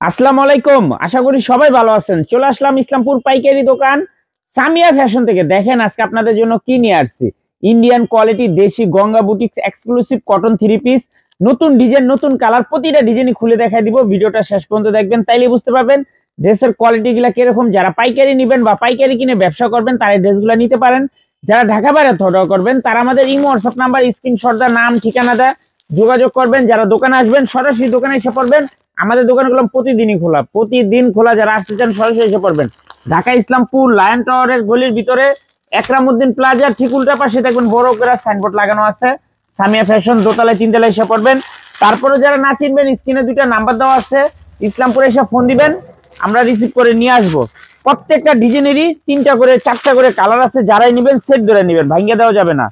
আসসালামু আলাইকুম। আশা করি সবাই ভালো আছেন। চলে আসলাম ইসলামপুর পাইকারি দোকান সামিয়া ফ্যাশন থেকে। দেখেন আজকে আপনাদের জন্য কি নিয়ে আসছি। ইন্ডিয়ান কোয়ালিটি দেশি Ganga boutiques exclusive cotton three piece, নতুন ডিজাইন, নতুন কালার, প্রতিটা ডিজাইনই খুলে দেখাই দিব। ভিডিওটা শেষ পর্যন্ত দেখবেন, তাইলে বুঝতে পারবেন ড্রেসের কোয়ালিটি গুলা কিরকম। যারা পাইকারি নেবেন বা পাইকারি কিনে ব্যবসা করবেন তারা ড্রেসগুলো নিতে পারেন। যারা ঢাকা বাইরে অর্ডার করবেন তারা আমাদের ইমো হোয়াটসঅ্যাপ নাম্বার স্ক্রিনশট দা নাম ঠিকানা দা যোগাযোগ করবেন। যারা দোকানে আসবেন সরাসরি দোকানে এসে পড়বেন। আমাদের দোকানগুলো প্রতিদিনই খোলা, প্রতিদিন খোলা। যারা আসতে চান সরাসরি এসে পড়বেন। ঢাকা ইসলামপুর লায়ন টাওয়ারের গলির ভিতরে একরামউদ্দিন প্লাজার ঠিক উল্টা পাশে দেখবেন বড় করে সাইনবোর্ড লাগানো আছে সামিয়া ফ্যাশন, দোতলায় তিনতলায় এসে পড়বেন। তারপরে যারা না চিনবেন স্ক্রিনে দুইটা নাম্বার দেওয়া আছে, ইসলামপুরে এসে ফোন দিবেন, আমরা রিসিভ করে নিয়ে আসবো। প্রত্যেকটা ডিজাইনেরই তিনটা করে চারটা করে কালার আছে। যারাই নিবেন সেট ধরে নিবেন, ভাঙ্গা দেওয়া যাবে না।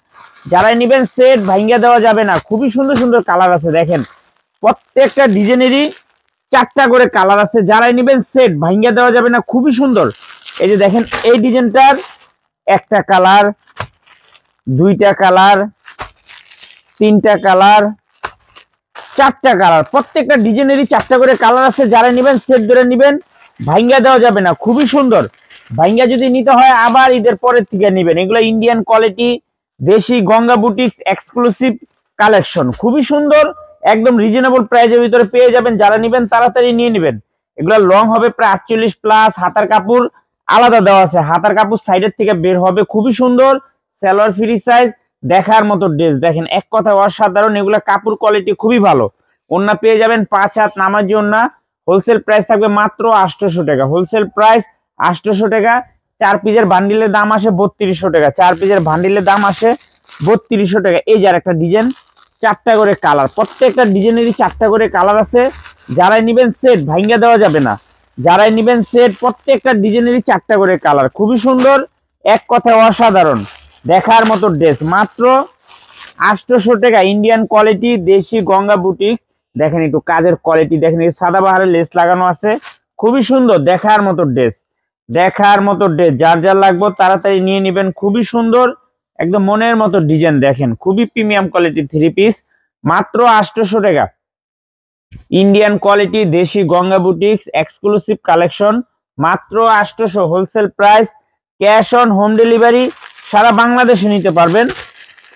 যারাই নিবেন সেট ভাঙ্গা দেওয়া যাবে না। খুবই সুন্দর সুন্দর কালার আছে। দেখেন প্রত্যেকটা ডিজাইনেরই চারটা করে কালার আছে। যারাই নিবেন সেট ভাঙ্গা দেওয়া যাবে না। খুবই সুন্দর। এই যে দেখেন এই ডিজাইনটার একটা কালার, দুইটা কালার, তিনটা কালার, চারটা কালার। প্রত্যেকটা ডিজাইনেরই চারটা করে কালার আছে। যারা নিবেন সেট ধরে নিবেন, ভাঙ্গা দেওয়া যাবে না। খুবই সুন্দর। ভাঙ্গা যদি নিতে হয় আবার ঈদের পরের থেকে নিবেন। এগুলো ইন্ডিয়ান কোয়ালিটি দেশি গঙ্গা বুটিক্স এক্সক্লুসিভ কালেকশন। খুবই সুন্দর, একদম রিজনেবল প্রাইসের ভিতরে পেয়ে যাবেন। যারা নিবেন তাড়াতাড়ি নিয়ে নেবেন। এগুলো লং হবে প্রায় 48 প্লাস। হাতার কাপড় আলাদা দেওয়া আছে, হাতার কাপড় সাইডের থেকে বের হবে। খুবই সুন্দর, সালোয়ার ফ্রি সাইজ, দেখার মতো ড্রেস। দেখেন এক কথা অসাধারণ। এগুলো কাপড় কোয়ালিটি খুবই ভালো। ওন্না পেয়ে যাবেন 5 হাত নামাজি ওন্না। হোলসেল প্রাইস থাকবে মাত্র 800 টাকা। হোলসেল প্রাইস 800 টাকা। 4 পিসের বান্ডিলের দাম আসে 3200 টাকা। 4 পিসের বান্ডিলের দাম আসে 3200 টাকা। এই যার একটা ডিজাইন, চারটা করে কালার। প্রত্যেকটা ডিজাইনেরই চারটা করে কালার আছে। যারাই নিবেন সেট ভাঙ্গা দেওয়া যাবে না। যারাই নিবেন সেট প্রত্যেকটা ডিজাইনেরই চারটা করে কালার। খুবই সুন্দর, এক কথায় অসাধারণ, দেখার মতো ড্রেস। মাত্র 800 টাকা। ইন্ডিয়ান কোয়ালিটি দেশি গঙ্গা বুটিক্স। দেখেন একটু কাজের কোয়ালিটি দেখেন, সাদাবাহারের লেস লাগানো আছে। খুবই সুন্দর, দেখার মতো ড্রেস, দেখার মতো ড্রেস। যার যার লাগবে তাড়াতাড়ি নিয়ে নেবেন। খুবই সুন্দর, একদম মনের মতো ডিজাইন। দেখেন খুবই প্রিমিয়াম কোয়ালিটির থ্রি পিস, মাত্র 800 টাকা। ইন্ডিয়ান কোয়ালিটি দেশি গঙ্গা বুটিক্স এক্সক্লুসিভ কালেকশন, মাত্র 800। Wholesale price, cash on home delivery, সারা বাংলাদেশে নিতে পারবেন।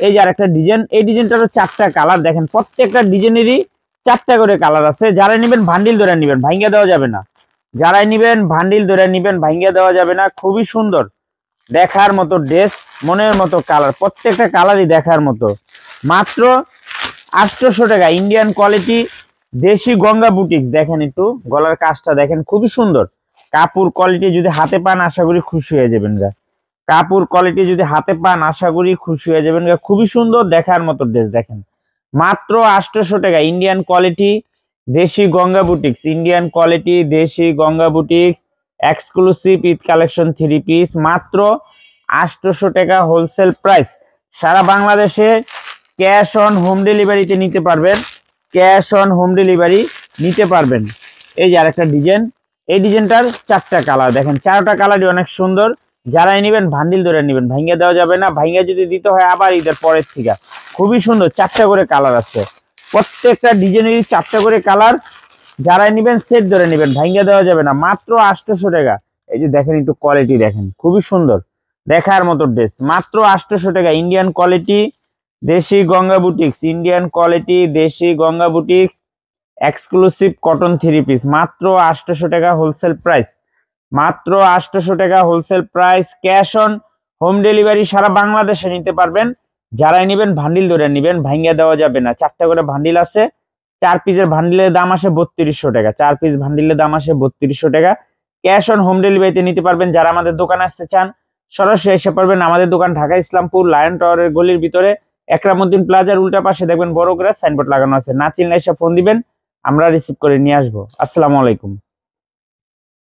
এই যে আরেকটা ডিজাইন, এই ডিজাইনটারও চারটা কালার। দেখেন প্রত্যেকটা ডিজাইনেরই চারটা করে কালার আছে। যারা নিবেন ভান্ডিল ধরে নিবেন, ভাঙ্গা দেওয়া যাবে না। যারাই নিবেন ভান্ডিল ধরে নিবেন, ভাঙ্গা দেওয়া যাবে না। খুবই সুন্দর, দেখার মতো ড্রেস, মনের মতো কালার। প্রত্যেকটা কালারই দেখার মতো। মাত্র 800 টাকা। ইন্ডিয়ান কোয়ালিটি দেশি গঙ্গা বুটিক্স। দেখেন একটু গলার কাজটা দেখেন, খুবই সুন্দর। কাপড় কোয়ালিটি যদি হাতে পান আশা করি খুশি হয়ে যাবেন গা। কাপড় কোয়ালিটি যদি হাতে পান আশা করি খুশি হয়ে যাবেন গা। খুবই সুন্দর, দেখার মতো ড্রেস। দেখেন মাত্র 800 টাকা। ইন্ডিয়ান কোয়ালিটি দেশি গঙ্গা বুটিক্স, ইন্ডিয়ান কোয়ালিটি দেশি Ganga boutiques exclusive Eid collection three piece, মাত্র 800 টাকা। হোলসেল প্রাইস, সারা বাংলাদেশে ক্যাশ অন হোম ডেলিভারিতে নিতে পারবেন। ক্যাশ অন হোম ডেলিভারি নিতে পারবেন। এই যে আরেকটা ডিজাইন, এই ডিজাইনটার চারটা কালার। দেখেন চারটা কালারই অনেক সুন্দর। যারাই নেবেন ভান্ডিল ধরে নেবেন, ভাঙ্গা দেওয়া যাবে না। ভাঙ্গা যদি দিতে হয় আবার ঈদের পরের থেকে। খুবই সুন্দর, চারটা করে কালার আছে। প্রত্যেকটা ডিজাইনেরই চারটা করে কালার। যারাই নেবেন সেট ধরে নেবেন, ভাঙ্গা দেওয়া যাবে না। মাত্র 800 টাকা। এই যে দেখেন একটু কোয়ালিটি দেখেন, খুবই সুন্দর, দেখার মতো ড্রেস। মাত্র 800 টাকা। ইন্ডিয়ান কোয়ালিটি দেশি গঙ্গা বুটিক্স, ইন্ডিয়ান কোয়ালিটি দেশি Ganga boutiques exclusive cotton three piece, মাত্র 800 টাকা। হোলসেল প্রাইস, মাত্র 800 টাকা। Wholesale price, cash on home delivery সারা বাংলাদেশে নিতে পারবেন। যারাই নেবেন ভান্ডিল ধরে নেবেন, ভাঙ্গা দেওয়া যাবে না। চারটা করে ভান্ডিল আছে। 4 পিসের ভান্ডিলের দাম আসে 3200 টাকা। 4 পিস ভান্ডিলের দাম আসে 3200 টাকা। ক্যাশ অন হোম ডেলিভারিতে নিতে পারবেন। যারা আমাদের দোকানে আসতে চান সরাসরি এসে পারবেন। আমাদের দোকান ঢাকা ইসলামপুর লায়ন টাওয়ারের গলির ভিতরে একরামউদ্দিন প্লাজার উল্টা পাশে দেখবেন বড় করে সাইনবোর্ড লাগানো আছে। না চিনলে এসে ফোন দিবেন, আমরা রিসিভ করে নিয়ে আসবো। আসসালামু আলাইকুম।